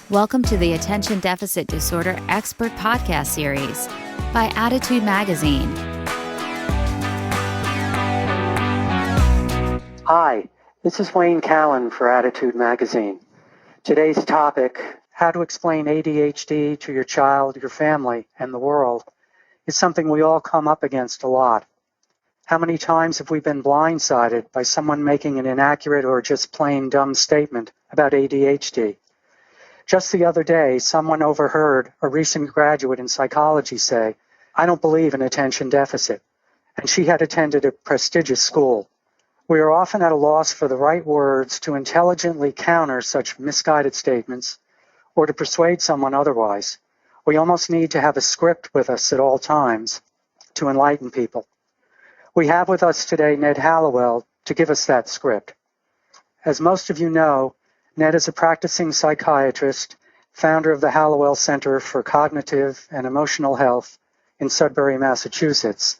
Welcome to the Attention Deficit Disorder Expert Podcast Series by Attitude Magazine. Hi, this is Wayne Callan for Attitude Magazine. Today's topic, how to explain ADHD to your child, your family, and the world, is something we all come up against a lot. How many times have we been blindsided by someone making an inaccurate or just plain dumb statement about ADHD? Just the other day, someone overheard a recent graduate in psychology say, "I don't believe in attention deficit," and she had attended a prestigious school. We are often at a loss for the right words to intelligently counter such misguided statements or to persuade someone otherwise. We almost need to have a script with us at all times to enlighten people. We have with us today Ned Hallowell to give us that script. As most of you know, Ned is a practicing psychiatrist, founder of the Hallowell Center for Cognitive and Emotional Health in Sudbury, Massachusetts.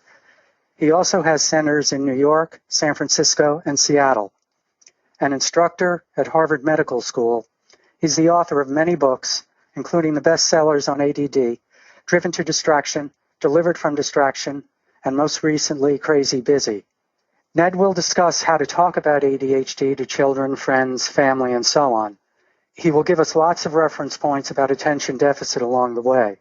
He also has centers in New York, San Francisco, and Seattle. An instructor at Harvard Medical School, he's the author of many books, including the bestsellers on ADD, Driven to Distraction, Delivered from Distraction, and most recently, Crazy Busy. Ned will discuss how to talk about ADHD to children, friends, family, and so on. He will give us lots of reference points about attention deficit along the way.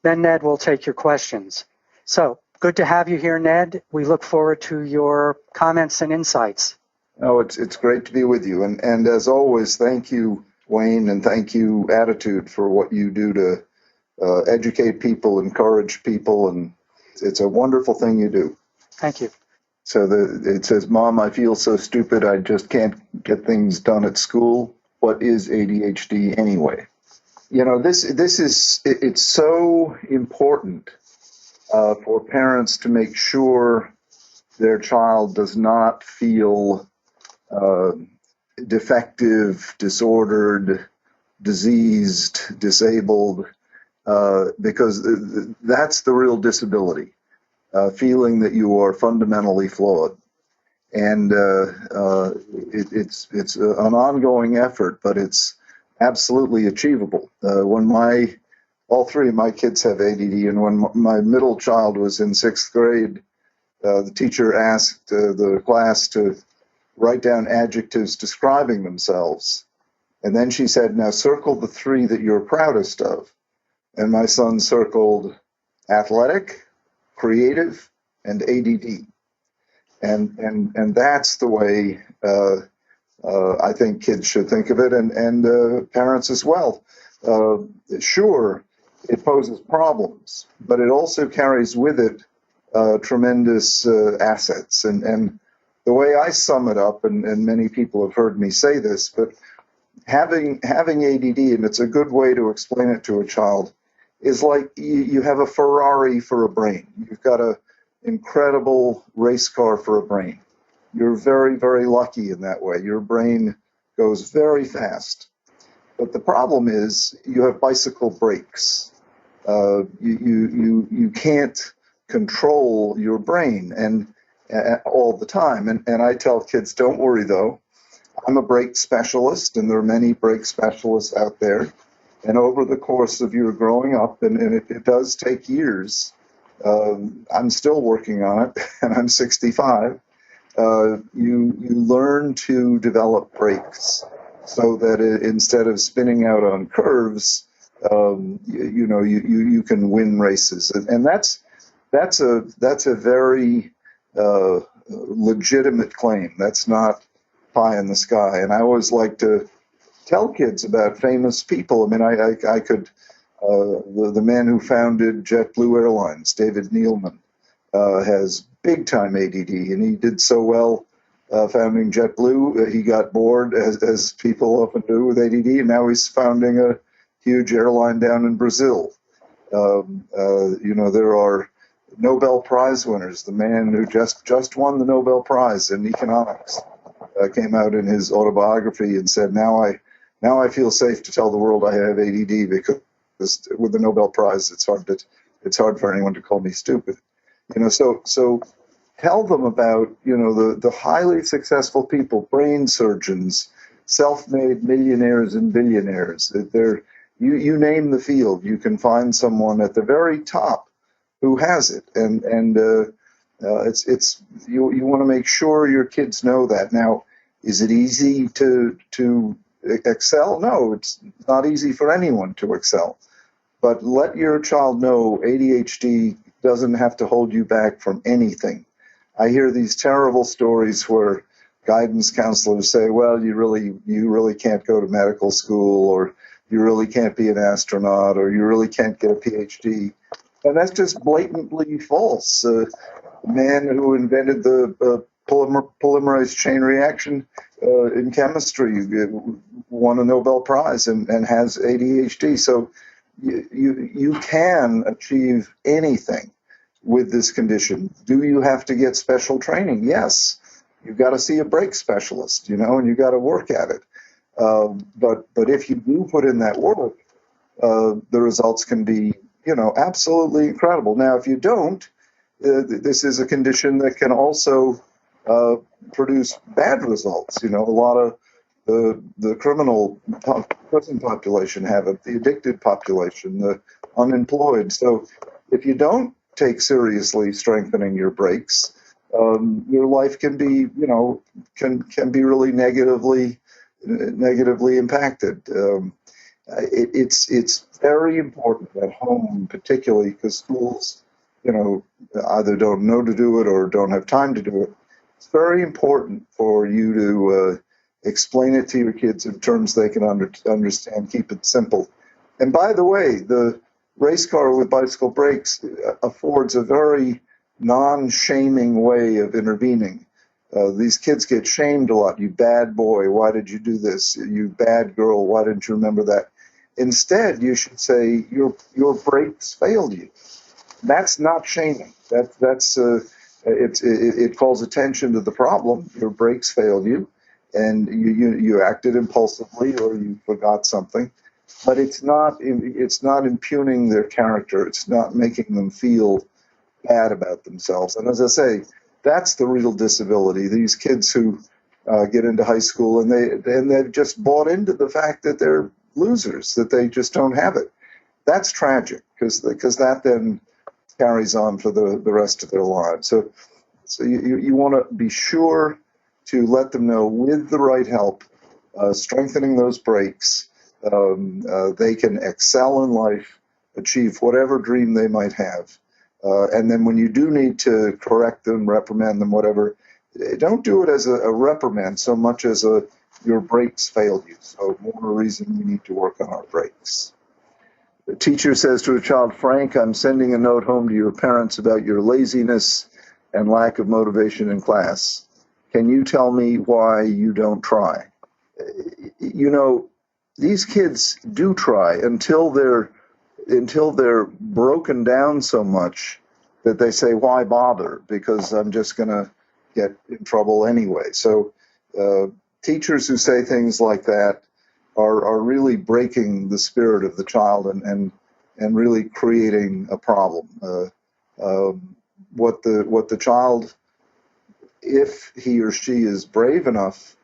Then Ned will take your questions. So, good to have you here, Ned. We look forward to your comments and insights. Oh, it's great to be with you. And as always, thank you, Wayne, and thank you, Attitude, for what you do to educate people, encourage people, and it's a wonderful thing you do. Thank you. So it says, "Mom, I feel so stupid, I just can't get things done at school. What is ADHD anyway?" You know, it's so important for parents to make sure their child does not feel defective, disordered, diseased, disabled, because that's the real disability. Feeling that you are fundamentally flawed. And it's an ongoing effort, but it's absolutely achievable. When all three of my kids have ADD, and when my middle child was in 6th grade, the teacher asked the class to write down adjectives describing themselves. And then she said, "Now circle the 3 that you're proudest of." And my son circled athletic, creative, and ADD, and that's the way I think kids should think of it, and parents as well. Sure, it poses problems, but it also carries with it tremendous assets. And the way I sum it up, and many people have heard me say this, but having ADD, and it's a good way to explain it to a child, is like you have a Ferrari for a brain. You've got an incredible race car for a brain. You're very, very lucky in that way. Your brain goes very fast. But the problem is you have bicycle brakes. You can't control your brain and all the time. And I tell kids, don't worry though. I'm a brake specialist, and there are many brake specialists out there. And over the course of your growing up, and it does take years, I'm still working on it, and I'm 65, you learn to develop brakes so that instead of spinning out on curves, you can win races. And that's a very legitimate claim. That's not pie in the sky. And I always like to tell kids about famous people. I mean, I could, the man who founded JetBlue Airlines, David Neeleman, has big-time ADD, and he did so well founding JetBlue. He got bored, as people often do with ADD, and now he's founding a huge airline down in Brazil. There are Nobel Prize winners. The man who just won the Nobel Prize in economics came out in his autobiography and said, Now I feel safe to tell the world I have ADD, because with the Nobel Prize, it's hard for anyone to call me stupid. So tell them about, the highly successful people, brain surgeons, self-made millionaires and billionaires. You name the field, you can find someone at the very top who has it, and you want to make sure your kids know that. Now, is it easy to excel? No, it's not easy for anyone to excel. But let your child know ADHD doesn't have to hold you back from anything. I hear these terrible stories where guidance counselors say, well, you really can't go to medical school, or you really can't be an astronaut, or you really can't get a PhD. And that's just blatantly false. The man who invented the polymerase chain reaction in chemistry won a Nobel Prize and has ADHD. So you can achieve anything with this condition. Do you have to get special training? Yes. You've got to see a break specialist, and you got to work at it. But if you do put in that work, the results can be, absolutely incredible. Now, if you don't, this is a condition that can also produce bad results. A lot of the criminal prison population have it, the addicted population, the unemployed. So if you don't take seriously strengthening your brakes, your life can be, can be really negatively impacted. It's very important at home, particularly because schools, either don't know to do it or don't have time to do it. It's very important for you to explain it to your kids in terms they can understand. Keep it simple. And by the way, the race car with bicycle brakes affords a very non-shaming way of intervening. These kids get shamed a lot. You bad boy, why did you do this? You bad girl, why didn't you remember that? Instead, you should say your brakes failed you. That's not shaming. It calls attention to the problem. Your brakes failed you, and you acted impulsively or you forgot something. But it's not impugning their character. It's not making them feel bad about themselves. And as I say, that's the real disability. These kids who get into high school and they've just bought into the fact that they're losers, that they just don't have it. That's tragic because that then carries on for the rest of their lives. So you want to be sure to let them know, with the right help, strengthening those brakes, they can excel in life, achieve whatever dream they might have. And then when you do need to correct them, reprimand them, whatever, don't do it as a reprimand so much as your brakes failed you. So more reason we need to work on our brakes. The teacher says to a child, Frank, I'm sending a note home to your parents about your laziness and lack of motivation in class. Can you tell me why you don't try? These kids do try until they're broken down so much that they say, why bother? Because I'm just going to get in trouble anyway. So teachers who say things like that are really breaking the spirit of the child and really creating a problem. What the child, if he or she is brave enough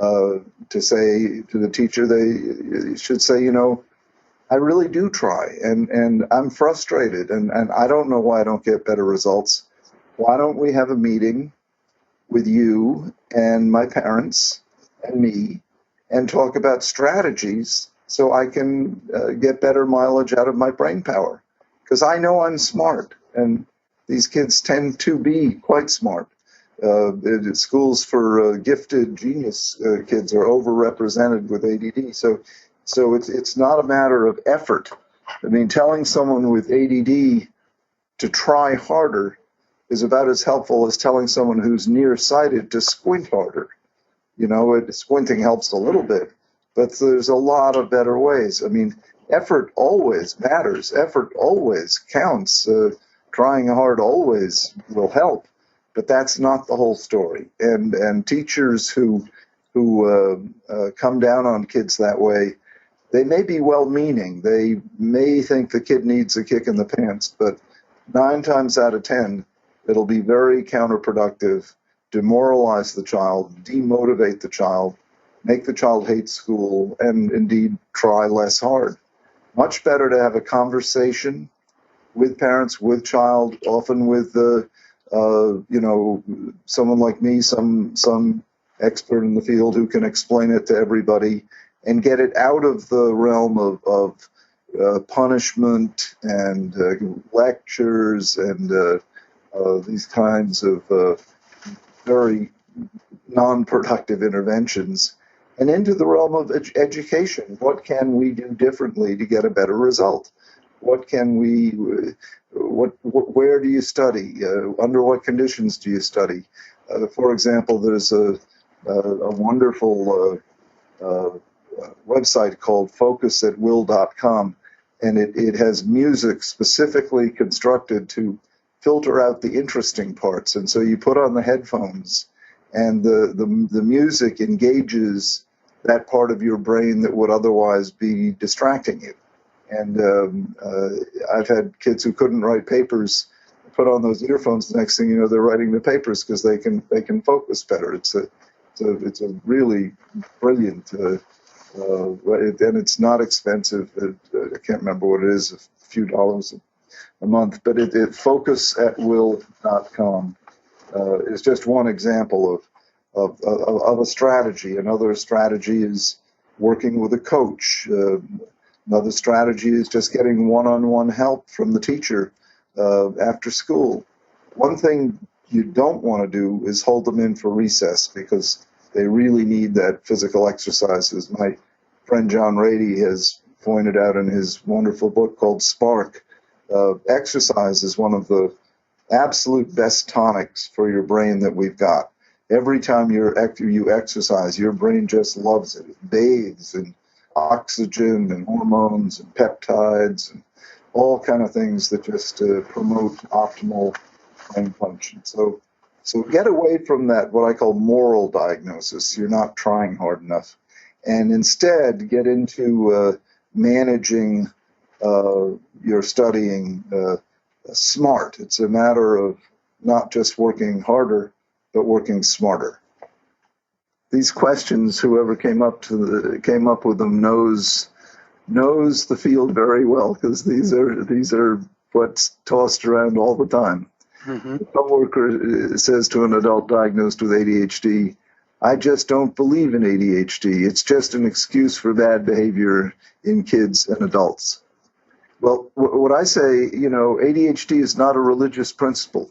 to say to the teacher, they should say, I really do try, and I'm frustrated, and I don't know why I don't get better results. Why don't we have a meeting with you and my parents and me and talk about strategies so I can get better mileage out of my brain power? Because I know I'm smart, and these kids tend to be quite smart. Schools for gifted genius kids are overrepresented with ADD. So it's not a matter of effort. I mean, telling someone with ADD to try harder is about as helpful as telling someone who's nearsighted to squint harder. Squinting helps a little bit, but there's a lot of better ways. I mean, effort always matters. Effort always counts. Trying hard always will help, but that's not the whole story. And teachers who come down on kids that way, they may be well-meaning. They may think the kid needs a kick in the pants, but 9 times out of 10, it'll be very counterproductive, demoralize the child, demotivate the child, make the child hate school, and indeed try less hard. Much better to have a conversation with parents, with child, often with someone like me, some expert in the field who can explain it to everybody and get it out of the realm of punishment and lectures and these kinds of very non-productive interventions, and into the realm of education. What can we do differently to get a better result? What can we, where do you study? Under what conditions do you study? For example, there's a wonderful website called focusatwill.com, and it has music specifically constructed to filter out the interesting parts. And so you put on the headphones, and the music engages that part of your brain that would otherwise be distracting you. And I've had kids who couldn't write papers put on those earphones. The next thing you know, they're writing the papers because they can focus better. It's a really brilliant, and it's not expensive. I can't remember what it is, a few dollars a month. But focusatwill.com is just one example of a strategy. Another strategy is working with a coach. Another strategy is just getting one-on-one help from the teacher after school. One thing you don't want to do is hold them in for recess, because they really need that physical exercise. As my friend John Rady has pointed out in his wonderful book called Spark, exercise is one of the absolute best tonics for your brain that we've got. Every time you exercise, your brain just loves it. It bathes in oxygen and hormones and peptides and all kind of things that just promote optimal brain function. So get away from that, what I call moral diagnosis. You're not trying hard enough. And instead get into managing your studying smart. It's a matter of not just working harder, but working smarter. These questions, whoever came up with them knows the field very well, because these are what's tossed around all the time. Mm-hmm. A coworker says to an adult diagnosed with ADHD, "I just don't believe in ADHD. It's just an excuse for bad behavior in kids and adults." Well, what I say, ADHD is not a religious principle.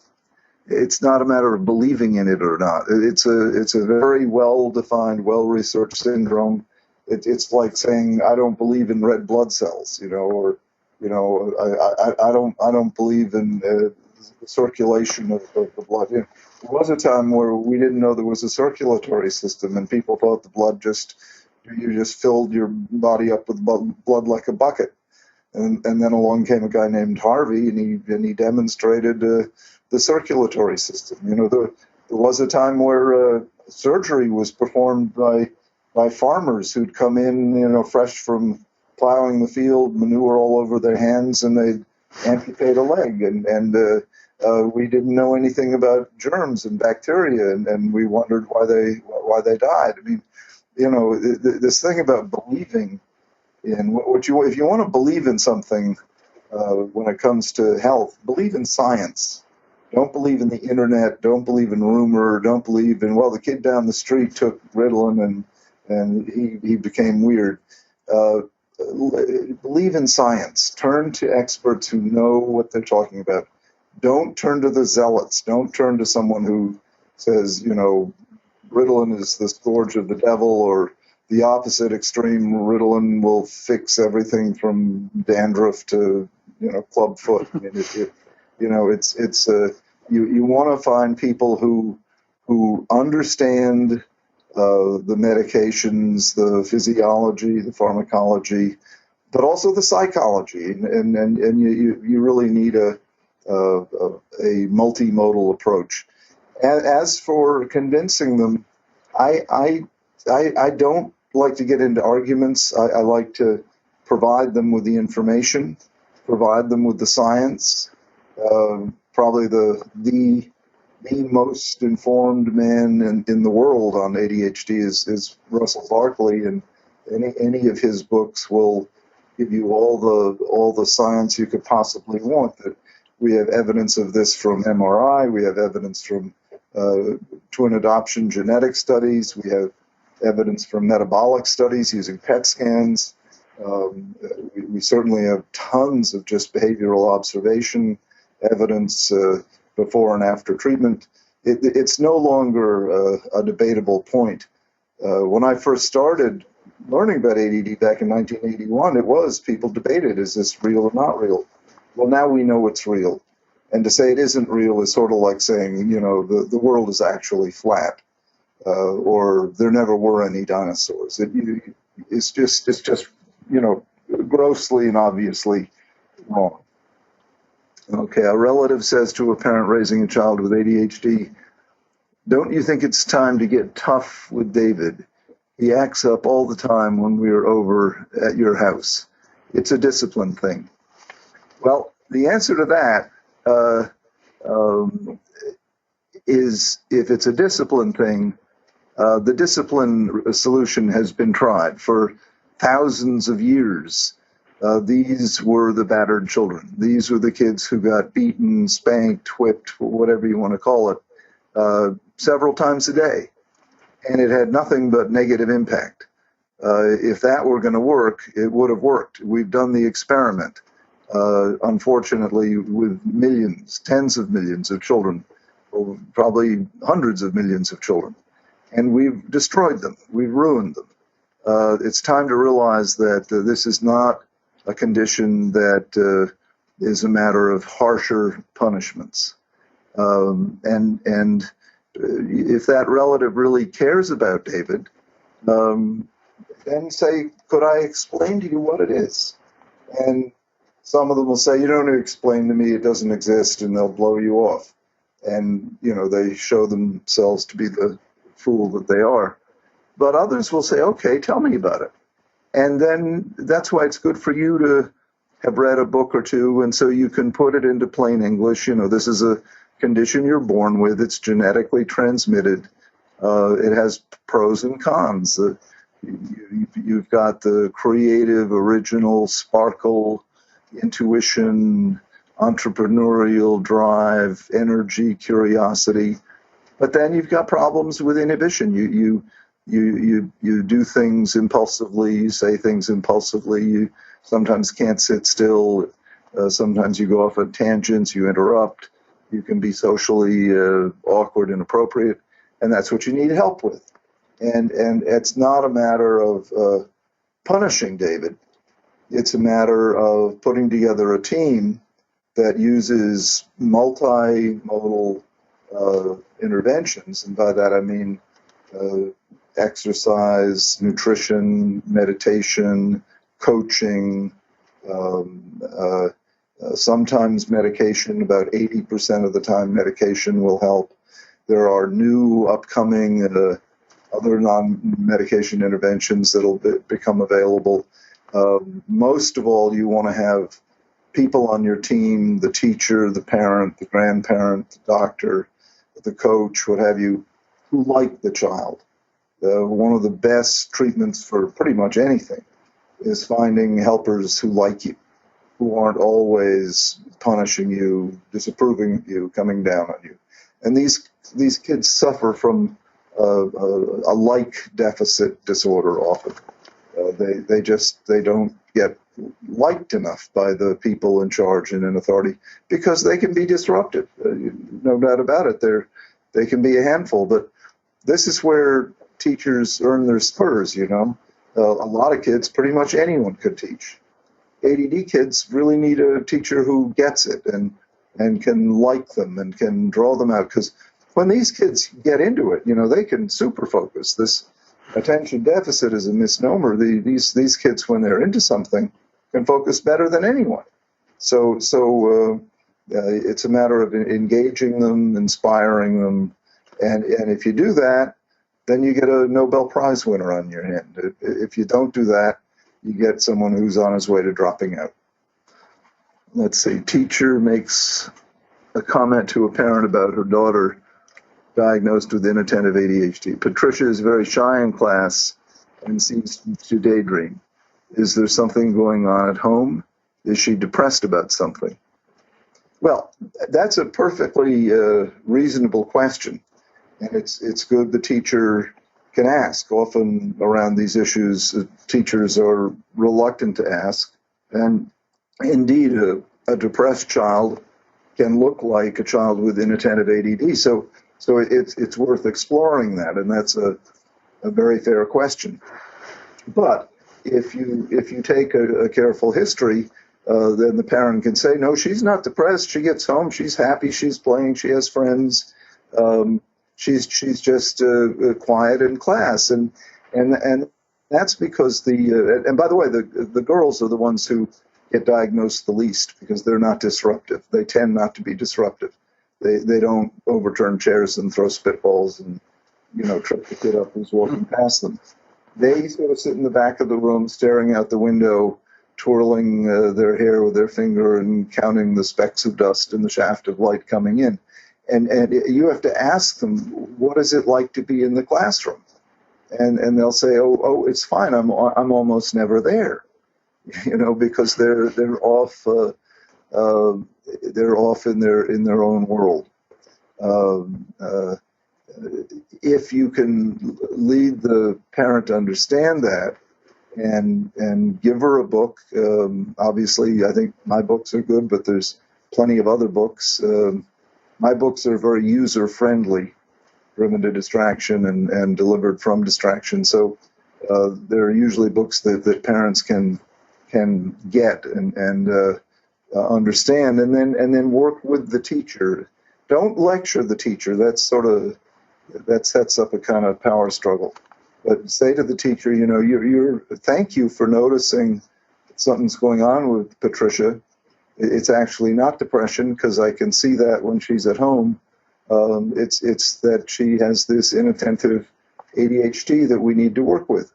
It's not a matter of believing in it or not. It's a very well-defined, well-researched syndrome. It's like saying, "I don't believe in red blood cells," or I don't believe in the circulation of the blood. There was a time where we didn't know there was a circulatory system, and people thought the blood you just filled your body up with blood like a bucket. And then along came a guy named Harvey, and he demonstrated the circulatory system. There was a time where surgery was performed by farmers who'd come in, fresh from plowing the field, manure all over their hands, and they'd amputate a leg. And we didn't know anything about germs and bacteria, and we wondered why they died. I mean, this thing about believing in if you want to believe in something when it comes to health, believe in science. Don't believe in the internet. Don't believe in rumor. Don't believe in, the kid down the street took Ritalin and he became weird. Believe in science. Turn to experts who know what they're talking about. Don't turn to the zealots. Don't turn to someone who says, Ritalin is the scourge of the devil, or the opposite extreme, Ritalin will fix everything from dandruff to, club foot. I mean, you want to find people who understand the medications, the physiology, the pharmacology, but also the psychology, and you really need a multimodal approach. As for convincing them, I don't like to get into arguments. I like to provide them with the information, provide them with the science. Probably the the most informed man in the world on ADHD is Russell Barkley, and any of his books will give you all the science you could possibly want. That we have evidence of this from MRI, we have evidence from twin adoption genetic studies, we have evidence from metabolic studies using PET scans. We certainly have tons of just behavioral observation evidence before and after treatment. It's no longer a debatable point. When I first started learning about ADD back in 1981, it was people debated, is this real or not real? Well, now we know it's real. And to say it isn't real is sort of like saying, the world is actually flat, or there never were any dinosaurs. It's just grossly and obviously wrong. Okay, a relative says to a parent raising a child with ADHD, "Don't you think it's time to get tough with David? He acts up all the time when we're over at your house. It's a discipline thing." Well, the answer to that is, if it's a discipline thing, the discipline solution has been tried for thousands of years. These were the battered children. These were the kids who got beaten, spanked, whipped, whatever you want to call it, several times a day. And it had nothing but negative impact. If that were going to work, it would have worked. We've done the experiment, unfortunately, with millions, tens of millions of children, or probably hundreds of millions of children. And we've destroyed them. We've ruined them. It's time to realize that this is not a condition that is a matter of harsher punishments. And if that relative really cares about David, then say, could I explain to you what it is? And some of them will say, you don't need to explain to me, it doesn't exist, and they'll blow you off. And, they show themselves to be the fool that they are. But others will say, okay, tell me about it. And then that's why it's good for you to have read a book or two, and so you can put it into plain English. This is a condition you're born with. It's genetically transmitted. It has pros and cons. You've got the creative, original, sparkle, intuition, entrepreneurial drive, energy, curiosity. But then you've got problems with inhibition. You do things impulsively, you say things impulsively, you sometimes can't sit still, sometimes you go off on tangents, you interrupt, you can be socially awkward, inappropriate, and that's what you need help with. And it's not a matter of punishing David, it's a matter of putting together a team that uses multimodal interventions, and by that I mean exercise, nutrition, meditation, coaching, sometimes medication. About 80% of the time medication will help. There are new upcoming other non-medication interventions that will become available. Most of all, you want to have people on your team, the teacher, the parent, the grandparent, the doctor, the coach, what have you, who like the child. One of the best treatments for pretty much anything is finding helpers who like you, who aren't always punishing you, disapproving of you, coming down on you. And these kids suffer from a like deficit disorder often. They don't get liked enough by the people in charge and in authority because they can be disruptive. No doubt about it. They can be a handful, but this is where teachers earn their spurs, A lot of kids, pretty much anyone could teach. ADD kids really need a teacher who gets it and can like them and can draw them out. Because when these kids get into it, they can super focus. This attention deficit is a misnomer. These kids, when they're into something, can focus better than anyone. So it's a matter of engaging them, inspiring them. And if you do that, then you get a Nobel Prize winner on your hand. If you don't do that, you get someone who's on his way to dropping out. Let's see, teacher makes a comment to a parent about her daughter diagnosed with inattentive ADHD. Patricia is very shy in class and seems to daydream. Is there something going on at home? Is she depressed about something? Well, that's a perfectly reasonable question, and it's good the teacher can ask. Often around these issues, teachers are reluctant to ask, and indeed, a depressed child can look like a child with inattentive ADD. So it's worth exploring that, and that's a very fair question. But if you take a careful history, then the parent can say, no, she's not depressed. She gets home, she's happy, she's playing, she has friends. She's just quiet in class, and that's because and by the way, the girls are the ones who get diagnosed the least because they're not disruptive. They tend not to be disruptive. They don't overturn chairs and throw spitballs and trip the kid up who's walking past them. They sort of sit in the back of the room, staring out the window, twirling their hair with their finger and counting the specks of dust in the shaft of light coming in. And you have to ask them, what is it like to be in the classroom? And they'll say, oh, it's fine. I'm almost never there, because they're off in their own world. If you can lead the parent to understand that and give her a book, obviously I think my books are good, but there's plenty of other books. My books are very user-friendly, driven to distraction and delivered from distraction. So they're usually books that parents can get and understand, and then work with the teacher. Don't lecture the teacher. That sets up a kind of power struggle. But say to the teacher, thank you for noticing that something's going on with Patricia. It's actually not depression, because I can see that when she's at home. It's that she has this inattentive ADHD that we need to work with.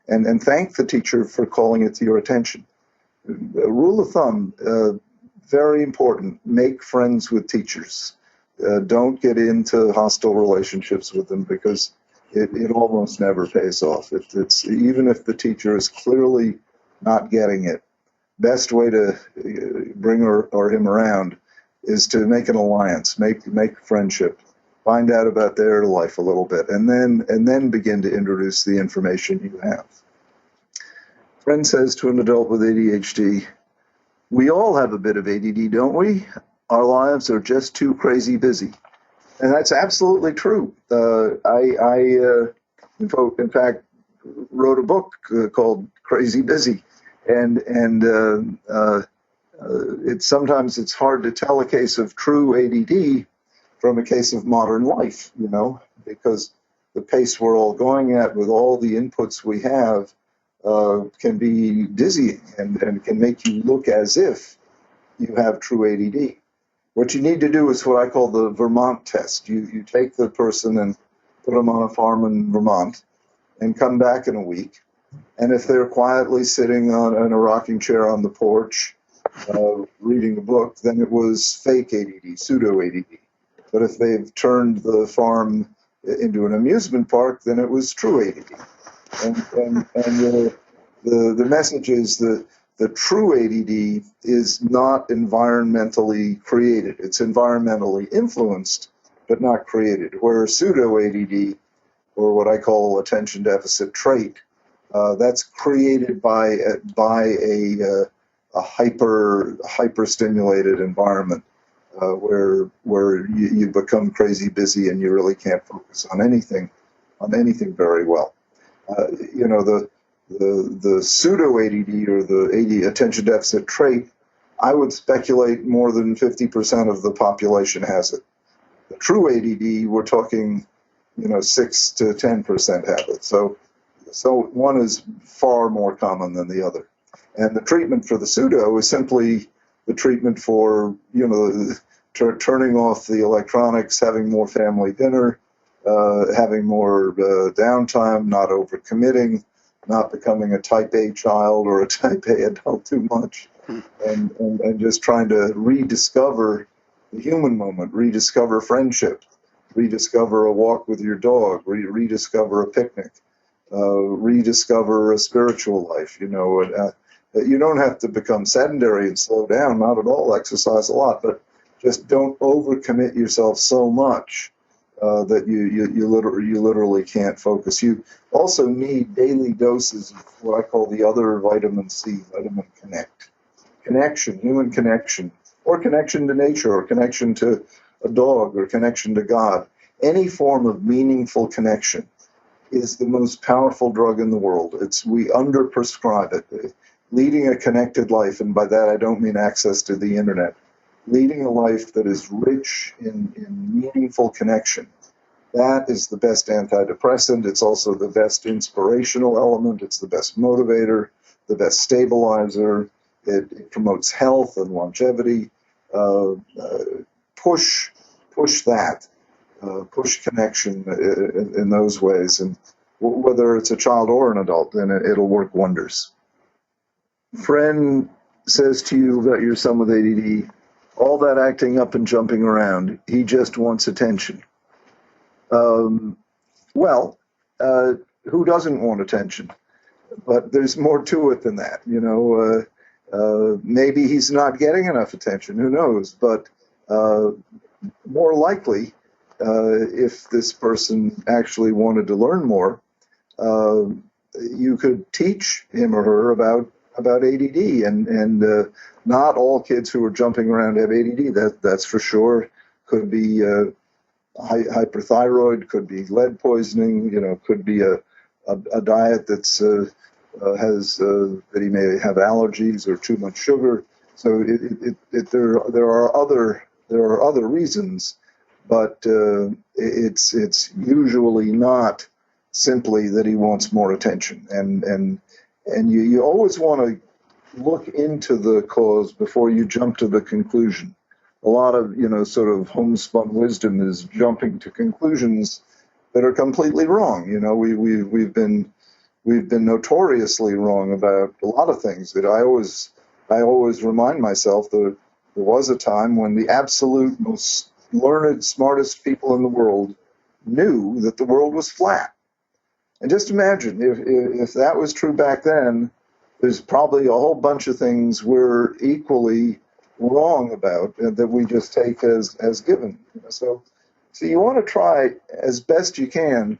And thank the teacher for calling it to your attention. A rule of thumb, very important, make friends with teachers. Don't get into hostile relationships with them, because it almost never pays off. It's even if the teacher is clearly not getting it, best way to bring her or him around is to make an alliance, make friendship, find out about their life a little bit, and then begin to introduce the information you have. Friend says to an adult with ADHD, we all have a bit of ADD, don't we? Our lives are just too crazy busy. And that's absolutely true. I in fact, wrote a book called Crazy Busy. And sometimes it's hard to tell a case of true ADD from a case of modern life, because the pace we're all going at with all the inputs we have can be dizzying and can make you look as if you have true ADD. What you need to do is what I call the Vermont test. You take the person and put them on a farm in Vermont and come back in a week. And if they're quietly sitting in a rocking chair on the porch, reading a book, then it was fake ADD, pseudo ADD. But if they've turned the farm into an amusement park, then it was true ADD. And the message is the true ADD is not environmentally created. It's environmentally influenced, but not created. Where pseudo ADD, or what I call attention deficit trait, that's created by a hyper stimulated environment where you become crazy busy and you really can't focus on anything very well. The pseudo ADD or the attention deficit trait, I would speculate more than 50% of the population has it. The true ADD, we're talking 6 to 10% have it. So one is far more common than the other. And the treatment for the pseudo is simply the treatment for, turning off the electronics, having more family dinner, having more downtime, not overcommitting, not becoming a type A child or a type A adult too much, and just trying to rediscover the human moment, rediscover friendship, rediscover a walk with your dog, rediscover a picnic, rediscover a spiritual life. You don't have to become sedentary and slow down, not at all. Exercise a lot, but just don't overcommit yourself so much that you literally can't focus. You also need daily doses of what I call the other vitamin C, vitamin connection, human connection, or connection to nature, or connection to a dog, or connection to God. Any form of meaningful connection is the most powerful drug in the world. We underprescribe it. Leading a connected life, and by that I don't mean access to the internet, leading a life that is rich in meaningful connection, that is the best antidepressant. It's also the best inspirational element. It's the best motivator, the best stabilizer. It promotes health and longevity. Push that. Push connection in those ways. And whether it's a child or an adult, then it'll work wonders. Friend says to you about your son with ADD, all that acting up and jumping around, he just wants attention. Who doesn't want attention? But there's more to it than that. Maybe he's not getting enough attention. Who knows? But more likely, if this person actually wanted to learn more, you could teach him or her about ADD, and not all kids who are jumping around have ADD. That's for sure. Could be hyperthyroid, could be lead poisoning. Could be a diet that's that he may have allergies or too much sugar. So there are other reasons, but it's usually not simply that he wants more attention. And you always want to look into the cause before you jump to the conclusion. A lot of sort of homespun wisdom is jumping to conclusions that are completely wrong. We've been notoriously wrong about a lot of things. That I always remind myself that there was a time when the absolute most learned, smartest people in the world knew that the world was flat. And just imagine if that was true back then, there's probably a whole bunch of things we're equally wrong about that we just take as given. So you want to try as best you can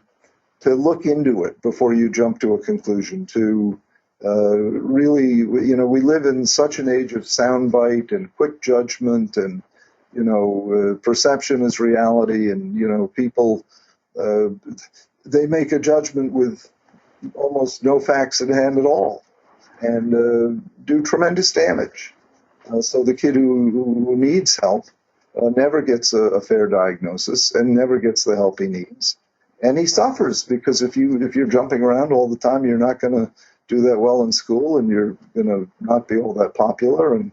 to look into it before you jump to a conclusion. To really, we live in such an age of soundbite and quick judgment, and perception is reality, and people. They make a judgment with almost no facts at hand at all, and do tremendous damage. So the kid who needs help never gets a fair diagnosis and never gets the help he needs. And he suffers because if you're jumping around all the time, you're not going to do that well in school, and you're going to not be all that popular, and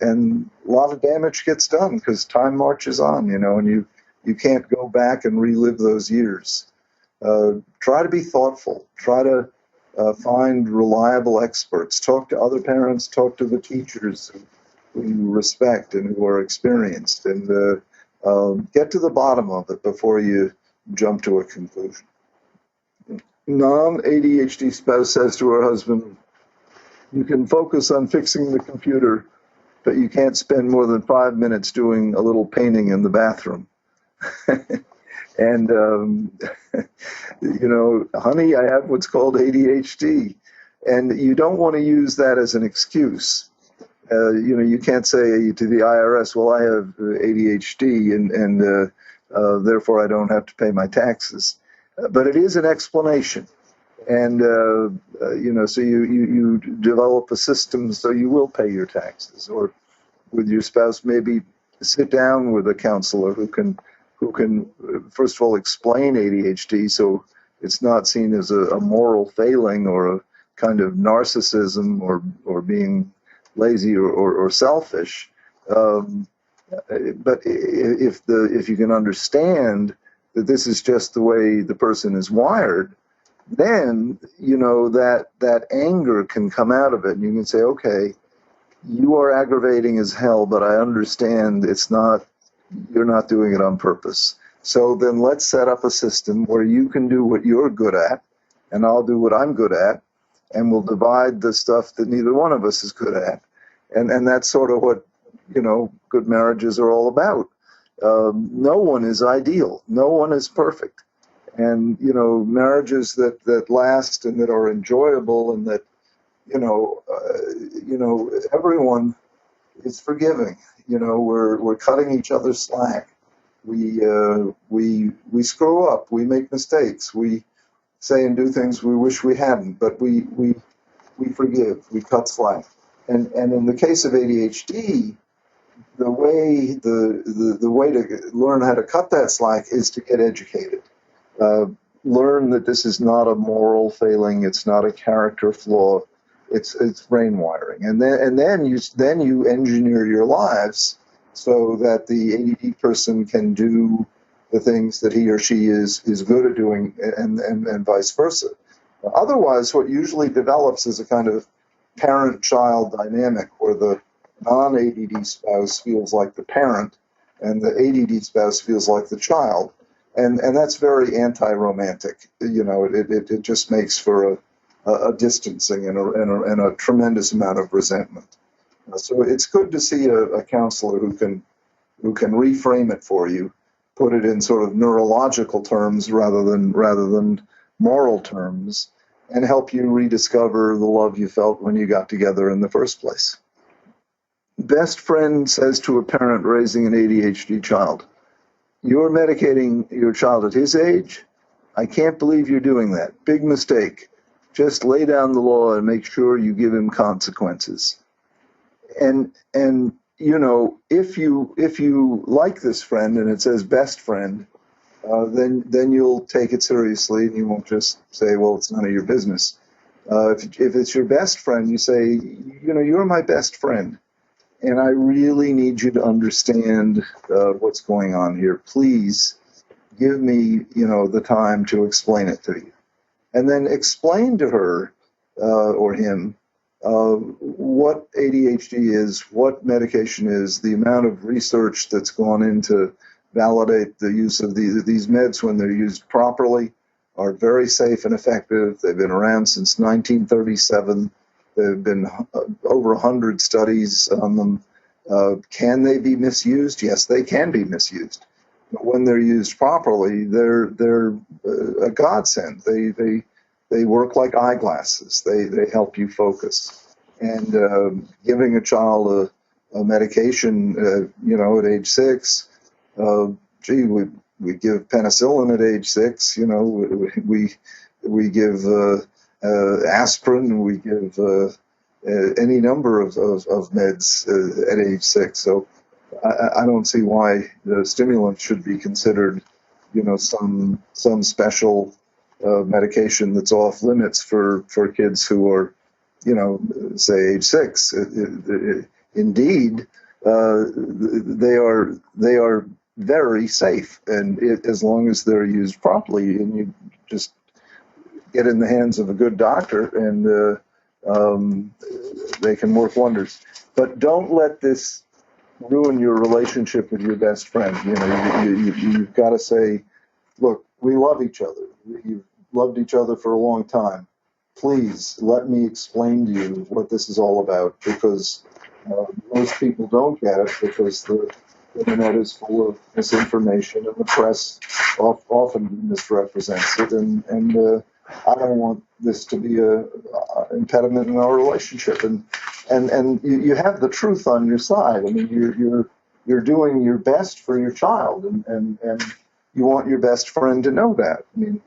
a lot of damage gets done because time marches on, and you can't go back and relive those years. Try to be thoughtful. Try to find reliable experts. Talk to other parents. Talk to the teachers who you respect and who are experienced, and get to the bottom of it before you jump to a conclusion. Non-ADHD spouse says to her husband, "You can focus on fixing the computer, but you can't spend more than 5 minutes doing a little painting in the bathroom." And, honey, I have what's called ADHD. And you don't want to use that as an excuse. You can't say to the IRS, well, I have ADHD and therefore I don't have to pay my taxes. But it is an explanation. And, so you develop a system so you will pay your taxes. Or with your spouse, maybe sit down with a counselor who can first of all explain ADHD so it's not seen as a moral failing or a kind of narcissism or being lazy or selfish. But if you can understand that this is just the way the person is wired, then that anger can come out of it, and you can say, okay, you are aggravating as hell, but I understand you're not doing it on purpose. So then let's set up a system where you can do what you're good at, and I'll do what I'm good at, and we'll divide the stuff that neither one of us is good at. And that's sort of what, good marriages are all about. No one is ideal. No one is perfect. And, marriages that last and that are enjoyable and that, everyone is forgiving. We're cutting each other slack. We screw up. We make mistakes. We say and do things we wish we hadn't, but we forgive. We cut slack. And in the case of ADHD, the way to learn how to cut that slack is to get educated. Learn that this is not a moral failing. It's not a character flaw. It's brain wiring. And then you engineer your lives so that the ADD person can do the things that he or she is good at doing, and vice versa. Otherwise, what usually develops is a kind of parent-child dynamic where the non-ADD spouse feels like the parent and the ADD spouse feels like the child. And that's very anti-romantic. It just makes for a distancing and a tremendous amount of resentment. So it's good to see a counselor who can reframe it for you, put it in sort of neurological terms rather than moral terms, and help you rediscover the love you felt when you got together in the first place. Best friend says to a parent raising an ADHD child, "You're medicating your child at his age? I can't believe you're doing that. Big mistake. Just lay down the law and make sure you give him consequences." And if you like this friend and it says best friend, then you'll take it seriously and you won't just say, well, it's none of your business. If it's your best friend, you say, you're my best friend, and I really need you to understand what's going on here. Please give me, the time to explain it to you. And then explain to her or him what ADHD is, what medication is, the amount of research that's gone into validate the use of these meds when they're used properly are very safe and effective. They've been around since 1937. There have been over 100 studies on them. Can they be misused? Yes, they can be misused. But when they're used properly, they're a godsend. They work like eyeglasses. They help you focus. And giving a child a medication, at age 6, we give penicillin at age 6. We give aspirin. We give any number of meds at age 6. So I don't see why the stimulant should be considered, some special medication that's off limits for kids who are, say age 6. Indeed, they are very safe, and as long as they're used properly, and you just get in the hands of a good doctor, and they can work wonders. But don't let this ruin your relationship with your best friend. You've got to say, look, we love each other. You've loved each other for a long time. Please let me explain to you what this is all about, because most people don't get it because the internet is full of misinformation and the press often misrepresents it. And I don't want this to be a impediment in our relationship. And you have the truth on your side. I mean, you're doing your best for your child, and you want your best friend to know that. I mean,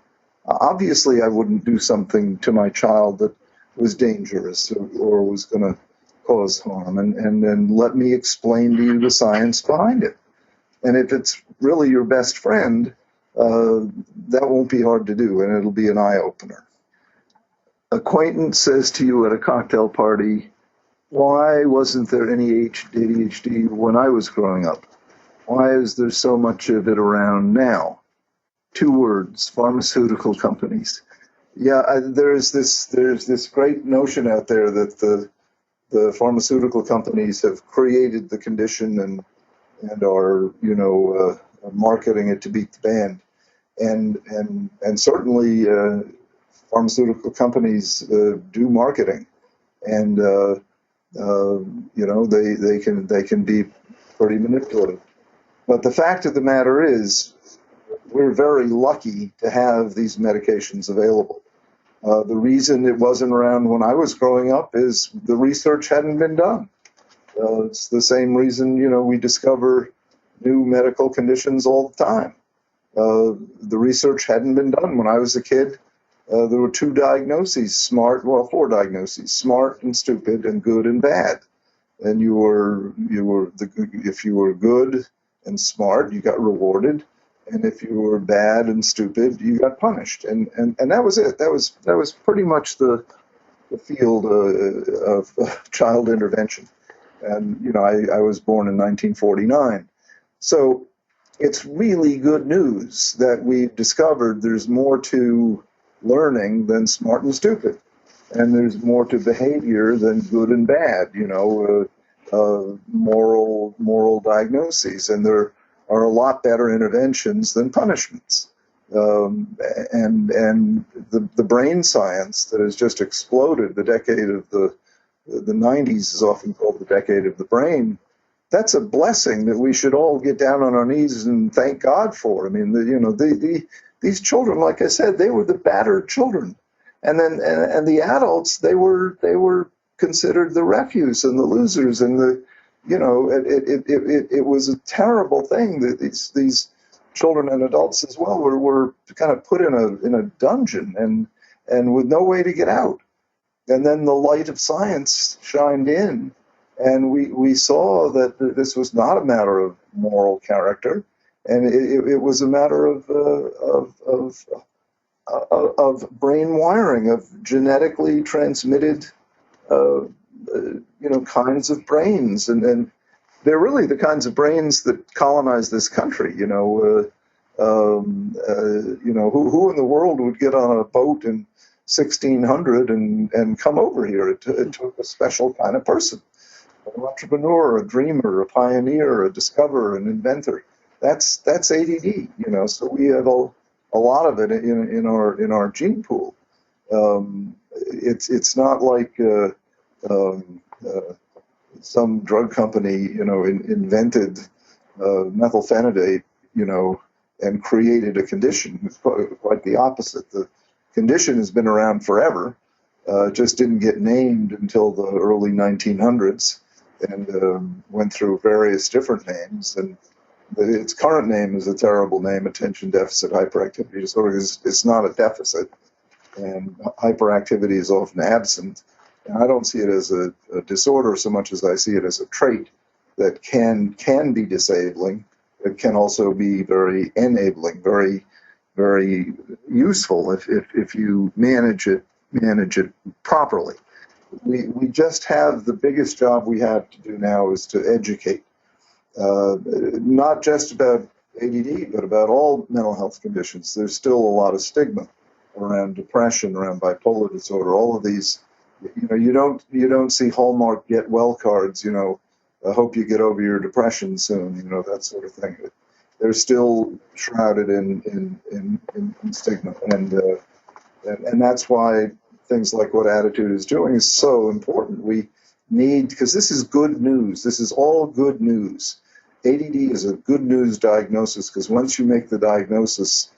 obviously, I wouldn't do something to my child that was dangerous or was going to cause harm. And then let me explain to you the science behind it. And if it's really your best friend, that won't be hard to do, and it'll be an eye-opener. Acquaintance says to you at a cocktail party, "Why wasn't there any ADHD when I was growing up? Why is there so much of it around now?" 2 words: pharmaceutical companies. Yeah, there's this great notion out there that the pharmaceutical companies have created the condition and are marketing it to beat the band. And certainly pharmaceutical companies do marketing, and they can be pretty manipulative. But the fact of the matter is, we're very lucky to have these medications available. The reason it wasn't around when I was growing up is the research hadn't been done. It's the same reason, we discover new medical conditions all the time. The research hadn't been done. When I was a kid, there were four diagnoses, smart and stupid and good and bad. And if you were good and smart, you got rewarded. And if you were bad and stupid, you got punished. And that was it. That was pretty much the field of child intervention. And, I was born in 1949. So it's really good news that we've discovered there's more to learning than smart and stupid. And there's more to behavior than good and bad, moral diagnoses. And there are a lot better interventions than punishments. And the brain science that has just exploded, the decade of the 90s is often called the decade of the brain. That's a blessing that we should all get down on our knees and thank God for. I mean, these children, like I said, they were the battered children, and then and the adults, they were considered the refuse and the losers, and it was a terrible thing that these children and adults as well were kind of put in a dungeon and with no way to get out. And then the light of science shined in, and we saw that this was not a matter of moral character, and it was a matter of brain wiring, of genetically transmitted, kinds of brains, and they're really the kinds of brains that colonize this country. Who in the world would get on a boat in 1600 and come over here? It took a special kind of person, an entrepreneur, a dreamer, a pioneer, a discoverer, an inventor. That's ADD. So we have a lot of it in our gene pool. It's not like some drug company invented methylphenidate and created a condition. It's quite the opposite. The condition has been around forever, just didn't get named until the early 1900s, and went through various different names. And its current name is a terrible name, attention deficit hyperactivity disorder. It's not a deficit, and hyperactivity is often absent. And I don't see it as a disorder so much as I see it as a trait that can be disabling. It can also be very enabling, very, very useful if you manage it properly. We just have the biggest job we have to do now is to educate, not just about ADD, but about all mental health conditions. There's still a lot of stigma around depression, around bipolar disorder, all of these. You don't see Hallmark get well cards, I hope you get over your depression soon, that sort of thing. They're still shrouded in stigma, and that's why things like what Attitude is doing is so important. We need, because this is good news. This is all good news. ADD is a good news diagnosis, because once you make the diagnosis,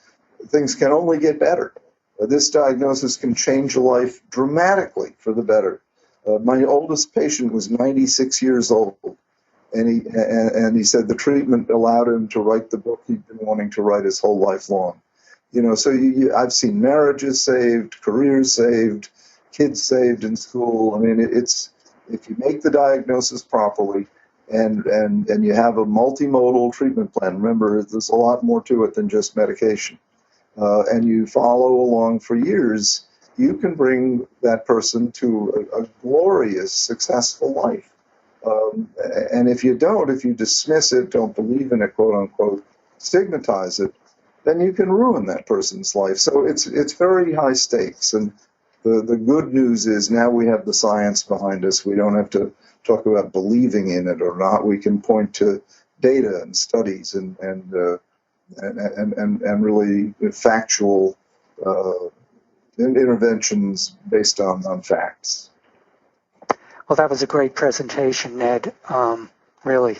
things can only get better. This diagnosis can change a life dramatically for the better. My oldest patient was 96 years old, and he said the treatment allowed him to write the book he'd been wanting to write his whole life long. So I've seen marriages saved, careers saved, kids saved in school. I mean, it's if you make the diagnosis properly, and you have a multimodal treatment plan. Remember, there's a lot more to it than just medication. And you follow along for years, you can bring that person to a glorious, successful life. And if you dismiss it, don't believe in it, quote unquote, stigmatize it, then you can ruin that person's life. So it's very high stakes. And the good news is now we have the science behind us. We don't have to talk about believing in it or not. We can point to data and studies and and really factual interventions based on facts. Well, that was a great presentation, Ned. Really,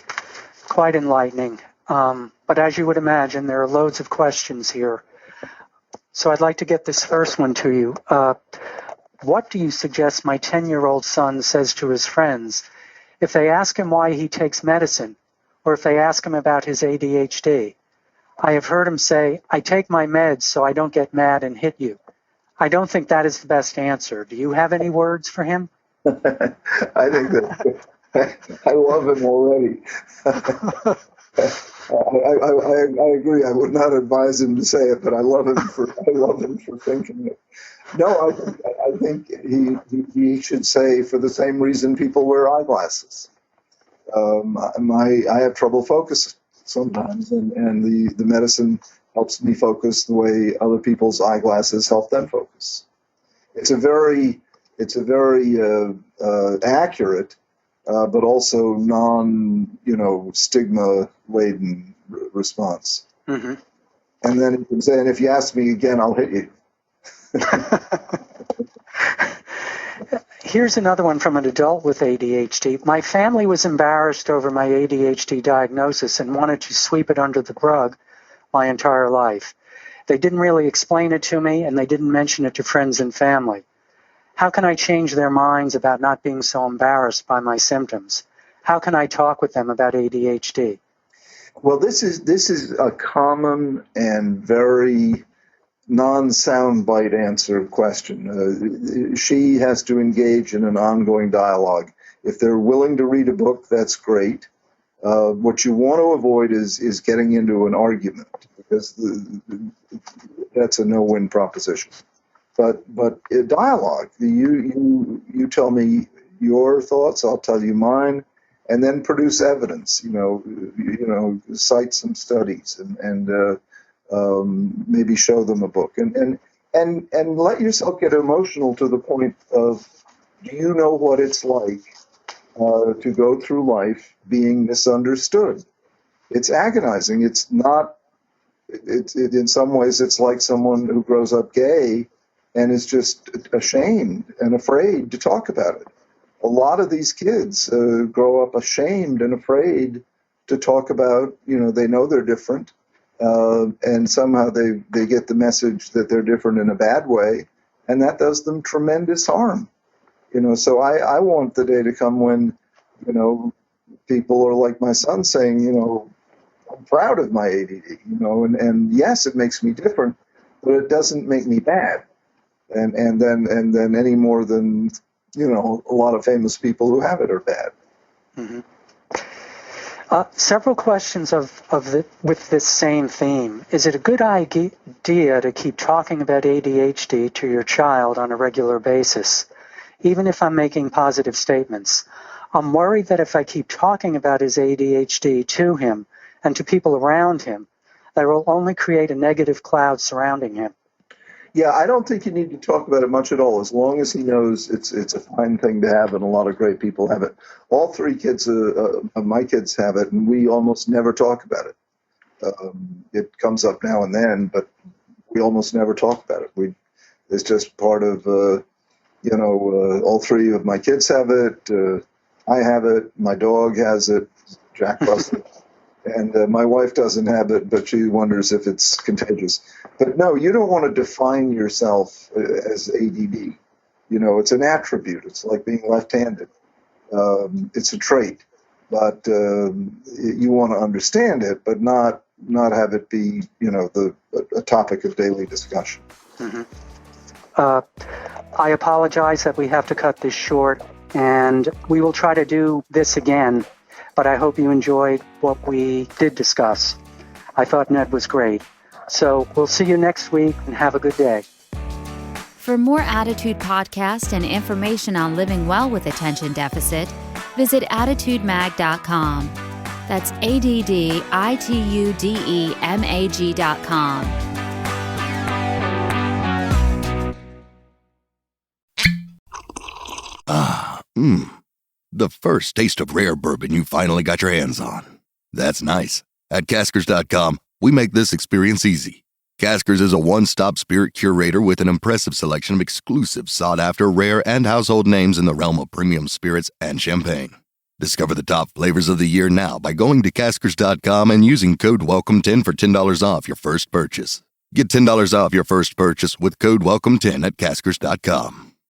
quite enlightening. But as you would imagine, there are loads of questions here. So I'd like to get this first one to you. What do you suggest my 10-year-old son says to his friends if they ask him why he takes medicine, or if they ask him about his ADHD? I have heard him say, "I take my meds so I don't get mad and hit you." I don't think that is the best answer. Do you have any words for him? I think that I love him already. I agree. I would not advise him to say it, but I love him for thinking it. No, I think he should say, for the same reason people wear eyeglasses. I have trouble focusing sometimes, and the medicine helps me focus the way other people's eyeglasses help them focus. It's a very accurate, but also stigma laden response. Mm-hmm. And then he can say, "And if you ask me again, I'll hit you." Here's another one from an adult with ADHD. My family was embarrassed over my ADHD diagnosis and wanted to sweep it under the rug my entire life. They didn't really explain it to me, and they didn't mention it to friends and family. How can I change their minds about not being so embarrassed by my symptoms? How can I talk with them about ADHD? Well, this is a common and very non-soundbite answer question. She has to engage in an ongoing dialogue. If they're willing to read a book, that's great. What you want to avoid is getting into an argument, because that's a no-win proposition. But a dialogue. You tell me your thoughts, I'll tell you mine, and then produce evidence. Cite some studies and maybe show them a book, and let yourself get emotional to the point of, do you know what it's like to go through life being misunderstood? It's agonizing. It's not. It's in some ways it's like someone who grows up gay and is just ashamed and afraid to talk about it. A lot of these kids grow up ashamed and afraid to talk about, they know they're different, and somehow they get the message that they're different in a bad way, and that does them tremendous harm. So I want the day to come when, people are like my son saying, I'm proud of my ADD, and yes, it makes me different, but it doesn't make me bad. And then any more than, a lot of famous people who have it are bad. Mm-hmm. Several questions with this same theme. Is it a good idea to keep talking about ADHD to your child on a regular basis, even if I'm making positive statements? I'm worried that if I keep talking about his ADHD to him and to people around him, that will only create a negative cloud surrounding him. Yeah, I don't think you need to talk about it much at all, as long as he knows it's a fine thing to have, and a lot of great people have it. All three kids of my kids have it, and we almost never talk about it. It comes up now and then, but we almost never talk about it. It's just part of, all three of my kids have it. I have it. My dog has it. Jack Russell. And my wife doesn't have it, but she wonders if it's contagious. But no, you don't want to define yourself as ADD. It's an attribute. It's like being left-handed. It's a trait. But you want to understand it, but not have it be, a topic of daily discussion. Mm-hmm. I apologize that we have to cut this short, and we will try to do this again. But I hope you enjoyed what we did discuss. I thought Ned was great. So we'll see you next week, and have a good day. For more Attitude Podcast and information on living well with attention deficit, visit AttitudeMag.com. That's AdditudeMag.com. The first taste of rare bourbon you finally got your hands on. That's nice. At Caskers.com, We make this experience easy. Caskers is a one-stop spirit curator with an impressive selection of exclusive, sought-after, rare, and household names in the realm of premium spirits and champagne. Discover the top flavors of the year now by going to caskers.com and using code WELCOME10 for $10 off your first purchase. Get $10 off your first purchase with code WELCOME10 at caskers.com.